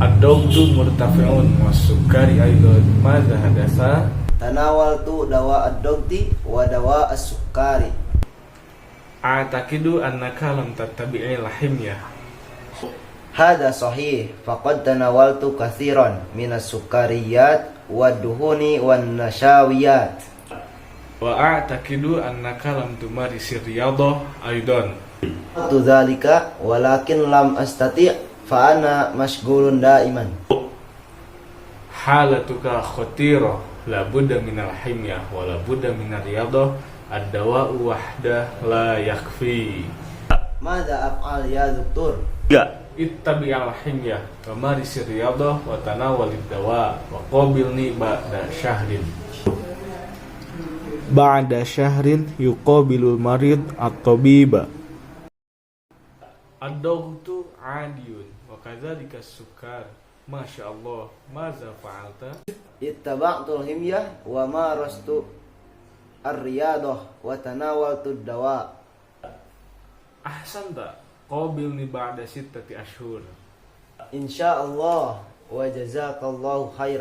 Ad-dawtu murtafi'un was-sukari aidon. Madza hadasa? Tanawaltu dawa ad-dawti wa dawa as-sukkari. A'taqidu annaka lam tattabi'il himyah. Hada sahih, faqad tanawaltu katsiran minas sukkariyat wad-duhuni wan nashawiyat. Wa a'taqidu annaka lam tumarisir riyadah aidon. Tu dzalika walakin lam astati' fa ana mashghulun daiman. Halatuka khatirah, la budda minal himyah wa la budda minar riyadah. Ad-dawa'u wahdah la yakfi. Madza af'al ya doktor? Ittabi'al himyah wa marisir riyadah wa tanawalid dawa wa qabilni ba'da syahrin. Ba'da syahrin yuqabilul marid at-tabiba. Ad-dawtu 'adiyun wa kadzalika as-sukkar. Masyaallah, maza fa'alta? Ittaba'tul himyah wa marastu ar-riyadah wa tanawaltu ad-dawa. Ahsanta, qabilni ba'da sittati ashhur. Insyaallah wa jazakallahu khairan.